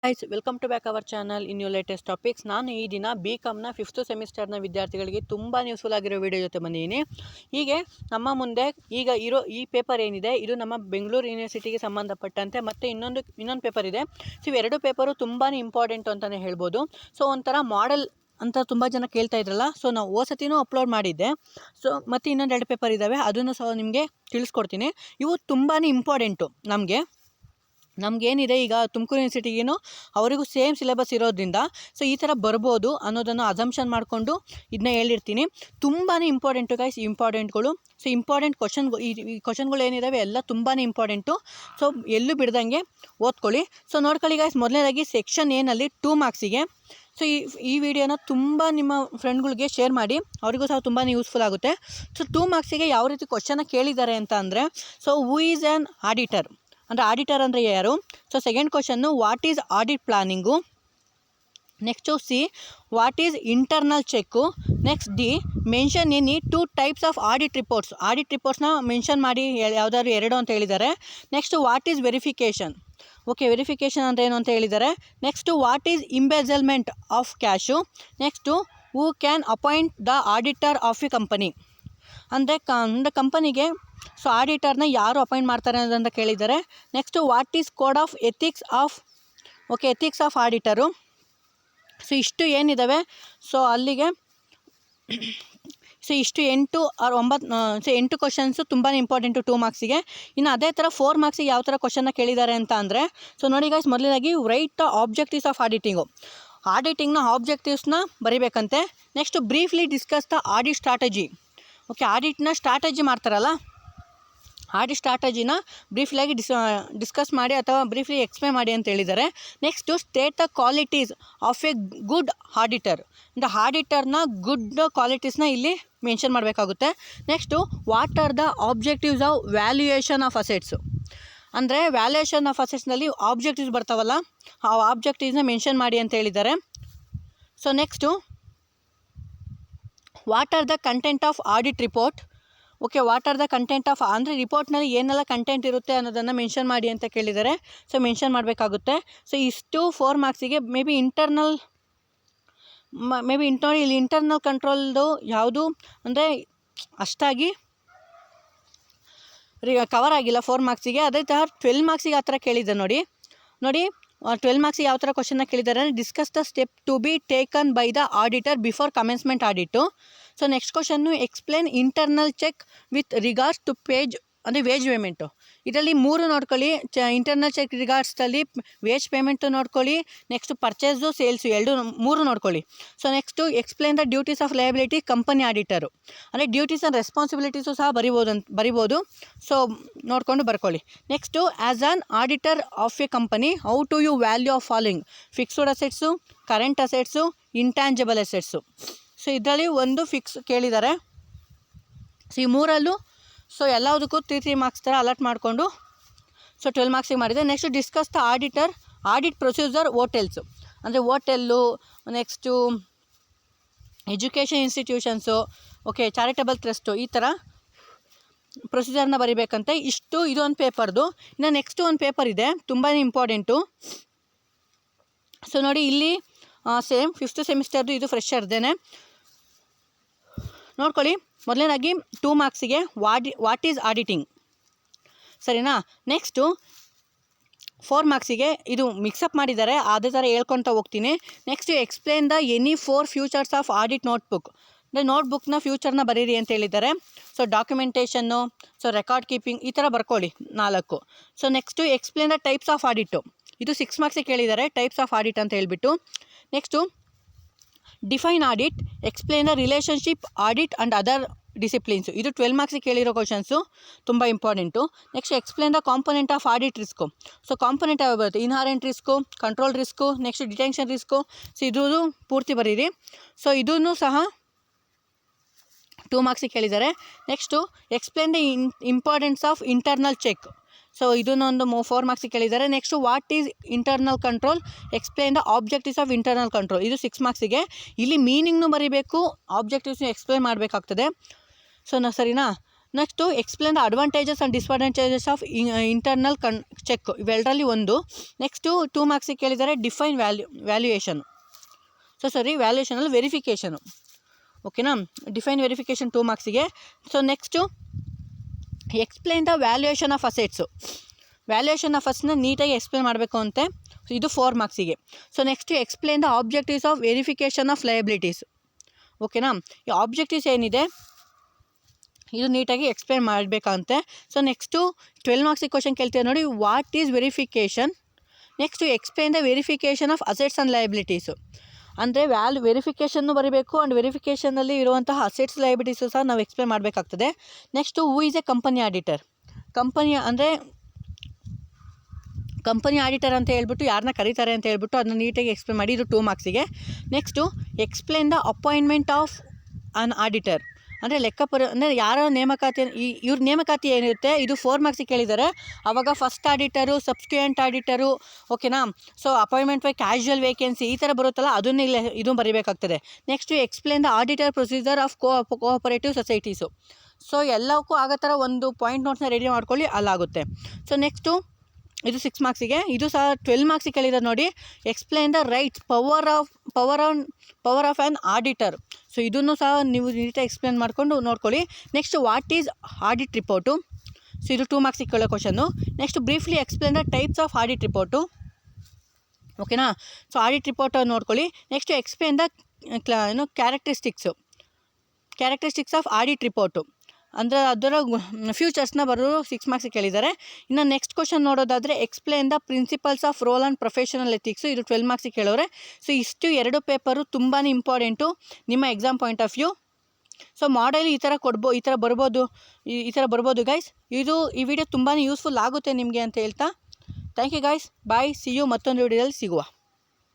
Guys welcome to back our channel in you latest topics. ನಾನು ಈ ದಿನ BComನ 5th ಸೆಮಿಸ್ಟರ್ನ ವಿದ್ಯಾರ್ಥಿಗಳಿಗೆ ತುಂಬ ಯೂಸ್ಫುಲ್ ಆಗಿರೋ ವಿಡಿಯೋ ಜೊತೆ ಬಂದಿದ್ದೀನಿ. ಹೀಗೆ ನಮ್ಮ ಮುಂದೆ ಈಗ ಇರೋ ಈ ಪೇಪರ್ ಏನಿದೆ ಇದು ನಮ್ಮ ಬೆಂಗಳೂರು ಯೂನಿವರ್ಸಿಟಿಗೆ ಸಂಬಂಧಪಟ್ಟಂತೆ ಮತ್ತು ಇನ್ನೊಂದು ಪೇಪರ್ ಇದೆ. ಸೊ ಇವೆರಡು ಪೇಪರು ತುಂಬಾ ಇಂಪಾರ್ಟೆಂಟು ಅಂತಲೇ ಹೇಳ್ಬೋದು. ಸೊ ಒಂಥರ ಮಾಡೆಲ್ ಅಂತ ತುಂಬ ಜನ ಕೇಳ್ತಾ ಇದ್ರಲ್ಲ, ಸೊ ನಾವು ಸತಿನೂ ಅಪ್ಲೋಡ್ ಮಾಡಿದ್ದೆ. ಸೊ ಮತ್ತು ಇನ್ನೊಂದು 2 ಪೇಪರ್ ಇದ್ದಾವೆ, ಅದನ್ನು ಸಹ ನಿಮಗೆ ತಿಳಿಸ್ಕೊಡ್ತೀನಿ. ಇವು ತುಂಬಾ ಇಂಪಾರ್ಟೆಂಟು ನಮಗೇನಿದೆ ಈಗ ತುಮಕೂರು ಯೂನಿವರ್ಸಿಟಿಗೇನು ಅವರಿಗೂ ಸೇಮ್ ಸಿಲೆಬಸ್ ಇರೋದ್ರಿಂದ ಸೊ ಈ ಥರ ಬರ್ಬೋದು ಅನ್ನೋದನ್ನು ಅಸಂಪ್ಷನ್ ಮಾಡಿಕೊಂಡು ಇದನ್ನ ಹೇಳಿರ್ತೀನಿ. ತುಂಬಾ ಇಂಪಾರ್ಟೆಂಟು ಗೈಸ್ ಇಂಪಾರ್ಟೆಂಟ್ಗಳು. ಸೊ ಇಂಪಾರ್ಟೆಂಟ್ ಈ ಕ್ವಶನ್ಗಳು ಏನಿದ್ದಾವೆ ಎಲ್ಲ ತುಂಬಾ ಇಂಪಾರ್ಟೆಂಟು. ಸೊ ಎಲ್ಲೂ ಬಿಡ್ದಂಗೆ ಓದ್ಕೊಳ್ಳಿ. ಸೊ ನೋಡ್ಕೊಳ್ಳಿ ಗೈಸ್, ಮೊದಲನೇದಾಗಿ ಸೆಕ್ಷನ್ ಏನಲ್ಲಿ 2 ಮಾರ್ಕ್ಸಿಗೆ ಸೊ ಈ ವಿಡಿಯೋನ ತುಂಬ ನಿಮ್ಮ ಫ್ರೆಂಡ್ಗಳಿಗೆ ಶೇರ್ ಮಾಡಿ, ಅವರಿಗೂ ಸಹ ತುಂಬಾ ಯೂಸ್ಫುಲ್ ಆಗುತ್ತೆ. ಸೊ 2 ಮಾರ್ಕ್ಸಿಗೆ ಯಾವ ರೀತಿ ಕ್ವಶನ್ನ ಕೇಳಿದ್ದಾರೆ ಅಂತ ಅಂದರೆ, so who is an auditor ಅಂದರೆ ಆಡಿಟರ್ ಅಂದರೆ ಯಾರು. So second question what is audit planning. Next C what is internal check. Next D mention any 2 types of audit ರಿಪೋರ್ಟ್ಸ್ನ ಮೆನ್ಷನ್ ಮಾಡಿ ಯಾವುದಾದ್ರು 2 ಅಂತ ಹೇಳಿದ್ದಾರೆ. Next what is verification. Okay, verification ಅಂದರೆ ಏನು ಅಂತ ಹೇಳಿದ್ದಾರೆ. Next what is embezzlement of cash. Next who can appoint the auditor of a company ಅಂದರೆ ಕಂಪನಿಗೆ ಸೊ ಆಡಿಟರ್ನ ಯಾರು ಅಪಾಯಿಂಟ್ ಮಾಡ್ತಾರೆ ಅನ್ನೋದಂತ ಕೇಳಿದ್ದಾರೆ. Next what is code of ethics of auditor. So ಇಷ್ಟು ಏನಿದ್ದಾವೆ ಸೊ ಅಲ್ಲಿಗೆ ಸೊ ಇಷ್ಟು 8 or 9 ಕ್ವಶನ್ಸು ತುಂಬಾ ಇಂಪಾರ್ಟೆಂಟು 2 ಮಾರ್ಕ್ಸಿಗೆ. ಇನ್ನು ಅದೇ ಥರ 4 ಮಾರ್ಕ್ಸಿಗೆ ಯಾವ ಥರ ಕ್ವಶನ್ನ ಕೇಳಿದ್ದಾರೆ ಅಂತ ಅಂದರೆ, ಸೊ ನೋಡಿ ಗೈಸ್, ಮೊದಲನೇದಾಗಿ ರೈಟ್ ದ ಆಬ್ಜೆಕ್ಟಿವ್ಸ್ ಆಫ್ ಆಡಿಟಿಂಗ್ನ ಆಬ್ಜೆಕ್ಟಿವ್ಸ್ನ ಬರಿಬೇಕಂತೆ. Next briefly discuss the audit strategy. Okay, ಆಡಿಟ್ನ ಸ್ಟ್ರಾಟಜಿ ಮಾಡ್ತಾರಲ್ಲ, ಆಡಿಟ್ ಸ್ಟ್ರಾಟಜಿನ ಬ್ರೀಫ್ಲಿಯಾಗಿ ಡಿಸ್ಕಸ್ ಮಾಡಿ ಅಥವಾ ಬ್ರೀಫ್ಲಿ ಎಕ್ಸ್ಪ್ಲೇನ್ ಮಾಡಿ ಅಂತ ಹೇಳಿದ್ದಾರೆ. Next state the qualities of a good auditor. ಅಂದರೆ ಆಡಿಟರ್ನ ಗುಡ್ ಕ್ವಾಲಿಟೀಸ್ನ ಇಲ್ಲಿ ಮೆನ್ಷನ್ ಮಾಡಬೇಕಾಗುತ್ತೆ. Next what are the objectives of valuation of assets. ಅಂದರೆ ವ್ಯಾಲ್ಯೂಯೇಷನ್ ಆಫ್ ಅಸೆಟ್ಸ್ನಲ್ಲಿ ಆಬ್ಜೆಕ್ಟಿವ್ಸ್ ಬರ್ತಾವಲ್ಲ, ಆ ಆಬ್ಜೆಕ್ಟಿವ್ಸ್ನ ಮೆನ್ಷನ್ ಮಾಡಿ ಅಂತ ಹೇಳಿದ್ದಾರೆ. So next what are the content of audit report. Okay, what are the content of ಅಂದರೆ ರಿಪೋರ್ಟ್ನಲ್ಲಿ ಏನೆಲ್ಲ ಕಂಟೆಂಟ್ ಇರುತ್ತೆ ಅನ್ನೋದನ್ನು ಮೆನ್ಷನ್ ಮಾಡಿ ಅಂತ ಕೇಳಿದ್ದಾರೆ. ಸೊ ಮೆನ್ಷನ್ ಮಾಡಬೇಕಾಗುತ್ತೆ. ಸೊ ಇಷ್ಟು 4 ಮಾರ್ಕ್ಸಿಗೆ. ಮೇ ಬಿ ಇಲ್ಲಿ ಇಂಟರ್ನಲ್ ಕಂಟ್ರೋಲ್ದು ಯಾವುದು ಅಂದರೆ ಅಷ್ಟಾಗಿ ಕವರ್ ಆಗಿಲ್ಲ 4 ಮಾರ್ಕ್ಸಿಗೆ. ಅದೇ ಥರ 12 ಮಾರ್ಕ್ಸಿಗೆ ಆ ಥರ ಕೇಳಿದ್ದೆ ನೋಡಿ 12 ಮಾರ್ಕ್ಸಿಗೆ ಯಾವ ಥರ ಕ್ವಶನ್ನ ಕೇಳಿದ್ದಾರೆ ಅಂದರೆ, discuss the step to be taken by the auditor before commencement audit. So next question explain internal check with regards to wage payment. ಇದರಲ್ಲಿ 3 ನೋಡ್ಕೊಳ್ಳಿ. ಇಂಟರ್ನಲ್ ಚೆಕ್ ರಿಗಾರ್ಡ್ಸಲ್ಲಿ ವೇಜ್ ಪೇಮೆಂಟು ನೋಡ್ಕೊಳ್ಳಿ. ನೆಕ್ಸ್ಟು ಪರ್ಚೇಸು ಸೇಲ್ಸು 3 ನೋಡ್ಕೊಳ್ಳಿ. So next explain the duties of liability company auditor. ಅಂದರೆ duties and responsibilities ಸಹ ಬರಿಬೋದು. So ನೋಡಿಕೊಂಡು ಬರ್ಕೊಳ್ಳಿ. Next as an auditor of a company how to you value of following fixed assets, current assets, intangible assets. So ಇದರಲ್ಲಿ ಒಂದು fix ಕೇಳಿದ್ದಾರೆ. So ಈ 3ರಲ್ಲೂ so ಎಲ್ಲದಕ್ಕೂ 3 ಮಾರ್ಕ್ಸ್ ಥರ ಅಲರ್ಟ್ ಮಾಡಿಕೊಂಡು ಸೊ 12 ಮಾರ್ಕ್ಸಿಗೆ ಮಾಡಿದೆ. Next discuss the audit procedure hotels. ಅಂದರೆ hotel, next education institutions, okay, charitable trust, ಈ ಥರ ಪ್ರೊಸೀಜರ್ನ ಬರಿಬೇಕಂತೆ. ಇದು ಒಂದು ಪೇಪರ್ದು. ಇನ್ನು ನೆಕ್ಸ್ಟು ಒಂದು ಪೇಪರ್ ಇದೆ ತುಂಬಾ ಇಂಪಾರ್ಟೆಂಟು. ಸೊ ನೋಡಿ ಇಲ್ಲಿ ಸೇಮ್ 5th ಸೆಮಿಸ್ಟರ್ದು, ಇದು ಫ್ರೆಶರ್ದೇನೆ ನೋಡ್ಕೊಳ್ಳಿ. ಮೊದಲನೇದಾಗಿ 2 ಮಾರ್ಕ್ಸಿಗೆ ವಾಟ್ ಈಸ್ ಆಡಿಟಿಂಗ್, ಸರಿನಾ. ನೆಕ್ಸ್ಟು 4 ಮಾರ್ಕ್ಸಿಗೆ ಇದು ಮಿಕ್ಸಪ್ ಮಾಡಿದ್ದಾರೆ, ಅದೇ ಥರ ಹೇಳ್ಕೊತ ಹೋಗ್ತೀನಿ. Next explain the any 4 futures of audit notebook. ಅಂದರೆ ನೋಟ್ಬುಕ್ನ ಫ್ಯೂಚರ್ನ ಬರೀರಿ ಅಂತ ಹೇಳಿದ್ದಾರೆ. So documentation, so record keeping, ಈ ಥರ ಬರ್ಕೊಳ್ಳಿ 4. So next explain the types of audit. ಇದು 6 ಮಾರ್ಕ್ಸಿಗೆ ಕೇಳಿದ್ದಾರೆ, ಟೈಪ್ಸ್ ಆಫ್ ಆಡಿಟ್ ಅಂತ ಹೇಳ್ಬಿಟ್ಟು. Next define audit, explain the relationship audit and other disciplines. ಇದು 12 ಮಾರ್ಕ್ಸಿಗೆ ಕೇಳಿರೋ ಕ್ವಶನ್ಸು, ತುಂಬ important. Next explain the component of audit risk. So component ಯಾವ ಬರುತ್ತೆ, inherent risk, control risk, next detention risk. So ಇದು ಪೂರ್ತಿ ಬರೀರಿ. ಸೊ ಇದನ್ನು ಸಹ 2 ಮಾರ್ಕ್ಸಿಗೆ ಕೇಳಿದ್ದಾರೆ. Next explain the importance of internal check. So ಇದನ್ನೊಂದು 4 ಮಾರ್ಕ್ಸಿಗೆ ಕೇಳಿದ್ದಾರೆ. Next what is internal control, explain the objectives of internal control. ಇದು 6 ಮಾರ್ಕ್ಸಿಗೆ. ಇಲ್ಲಿ ಮೀನಿಂಗ್ನು ಬರೀಬೇಕು, ಆಬ್ಜೆಕ್ಟಿವ್ಸ್ನು ಎಕ್ಸ್ಪ್ಲೇನ್ ಮಾಡಬೇಕಾಗ್ತದೆ. ಸೊ ಸರಿನಾ. Next explain the advantages and disadvantages of internal check, ಇವೆರಡರಲ್ಲಿ ಒಂದು. ನೆಕ್ಸ್ಟು 2 ಮಾರ್ಕ್ಸಿಗೆ ಕೇಳಿದ್ದಾರೆ ಡಿಫೈನ್ ವ್ಯಾಲ್ಯೂಯೇಷನ್. ವ್ಯಾಲ್ಯೂಯೇಷನಲ್ಲಿ ವೆರಿಫಿಕೇಷನು. ಓಕೆನಾ, ಡಿಫೈನ್ ವೆರಿಫಿಕೇಷನ್ 2 ಮಾರ್ಕ್ಸಿಗೆ. So next explain the valuation of assets. Valuation of ಅಸೆಟ್ಸ್ನ ನೀಟಾಗಿ ಎಕ್ಸ್ಪ್ಲೇನ್ ಮಾಡಬೇಕು ಅಂತೆ. ಸೊ ಇದು 4 ಮಾರ್ಕ್ಸಿಗೆ. So next explain the objectives of verification of liabilities. ಓಕೆನಾ, ಈ ಆಬ್ಜೆಕ್ಟಿವ್ಸ್ ಏನಿದೆ ಇದು ನೀಟಾಗಿ ಎಕ್ಸ್ಪ್ಲೇನ್ ಮಾಡಬೇಕಂತೆ. ಸೊ ನೆಕ್ಸ್ಟು 12 ಮಾರ್ಕ್ಸಿಗೆ ಕ್ವಶನ್ ಕೇಳ್ತೀವಿ ನೋಡಿ, what is verification. Next explain the verification of assets and liabilities. ಅಂದರೆ ವೆರಿಫಿಕೇಷನ್ನು ಬರೀಬೇಕು ಆ್ಯಂಡ್ ವೆರಿಫಿಕೇಷನಲ್ಲಿ ಇರುವಂತಹ ಅಸೆಟ್ಸ್ ಲಯಬಿಲಿಟೀಸು ಸಹ ನಾವು ಎಕ್ಸ್ಪ್ಲೇನ್ ಮಾಡಬೇಕಾಗ್ತದೆ. Next who is A company auditor. Company auditor ಅಂತ ಹೇಳ್ಬಿಟ್ಟು ಯಾರನ್ನ ಕರೀತಾರೆ ಅಂತ ಹೇಳ್ಬಿಟ್ಟು ಅದನ್ನ ನೀಟಾಗಿ ಎಕ್ಸ್ಪ್ಲೇನ್ ಮಾಡಿ. ಇದು 2 ಮಾರ್ಕ್ಸಿಗೆ. Next explain the appointment of an auditor. ಅಂದರೆ ಅಂದರೆ ಯಾರೋ ನೇಮಕಾತಿ, ಇವ್ರ ನೇಮಕಾತಿ ಏನಿರುತ್ತೆ ಇದು 4 ಮಾರ್ಕ್ಸಿಗೆ ಕೇಳಿದ್ದಾರೆ. ಆವಾಗ ಫಸ್ಟ್ ಆಡಿಟರು, ಸಬ್ಸ್ಟಿಟ್ಯೂಯೆಂಟ್ ಆಡಿಟರು, ಓಕೆನಾ. So appointment by casual vacancy ಈ ಥರ ಬರುತ್ತಲ್ಲ, ಅದನ್ನು ಇದು ಬರೀಬೇಕಾಗ್ತದೆ. Next explain the auditor procedure of cooperative societies. So ಎಲ್ಲಕ್ಕೂ ಆಗೋ ಥರ ಒಂದು ಪಾಯಿಂಟ್ ನೋಟ್ಸ್ನ ರೆಡಿ ಮಾಡ್ಕೊಳ್ಳಿ, ಅಲ್ಲಾಗುತ್ತೆ. ಸೊ ನೆಕ್ಸ್ಟು ಇದು 6 ಮಾರ್ಕ್ಸಿಗೆ. ಇದು ಸಹ 12 ಮಾರ್ಕ್ಸಿಗೆ ಕೇಳಿದ್ದಾರೆ ನೋಡಿ, explain the rights power of an auditor. So ಇದನ್ನು ಸಹ ನೀವು ನೀಟಾಗಿ ಎಕ್ಸ್ಪ್ಲೇನ್ ಮಾಡಿಕೊಂಡು ನೋಡ್ಕೊಳ್ಳಿ. Next what is audit report. So ಇದು 2 ಮಾರ್ಕ್ಸಿಗೆ ಕೇಳೋ question. Next briefly explain the types of audit report. ಓಕೆನಾ, ಸೊ ಆಡಿಟ್ ರಿಪೋರ್ಟ್ ನೋಡ್ಕೊಳ್ಳಿ. Next explain the characteristics of audit report. ಅಂದರೆ ಅದರ ಫ್ಯೂಚರ್ಸ್ನ ಬರೋದು 6 ಮಾರ್ಕ್ಸಿಗೆ ಕೇಳಿದ್ದಾರೆ. ಇನ್ನು ನೆಕ್ಸ್ಟ್ ಕ್ವಶನ್ ನೋಡೋದಾದರೆ explain the principles of roll and professional ethics. ಇದು 12 ಮಾರ್ಕ್ಸಿಗೆ ಕೇಳೋರೆ. ಸೊ ಇಷ್ಟು 2 ಪೇಪರು ತುಂಬಾ ಇಂಪಾರ್ಟೆಂಟು ನಿಮ್ಮ exam point of view. So model ಈ ಥರ ಬರ್ಬೋದು ಗೈಸ್. ಈ ವಿಡಿಯೋ ತುಂಬಾ ಯೂಸ್ಫುಲ್ ಆಗುತ್ತೆ ನಿಮಗೆ ಅಂತ ಹೇಳ್ತಾ thank you guys. Bye, see you. ಮತ್ತೊಂದು ವಿಡಿಯೋದಲ್ಲಿ ಸಿಗುವ.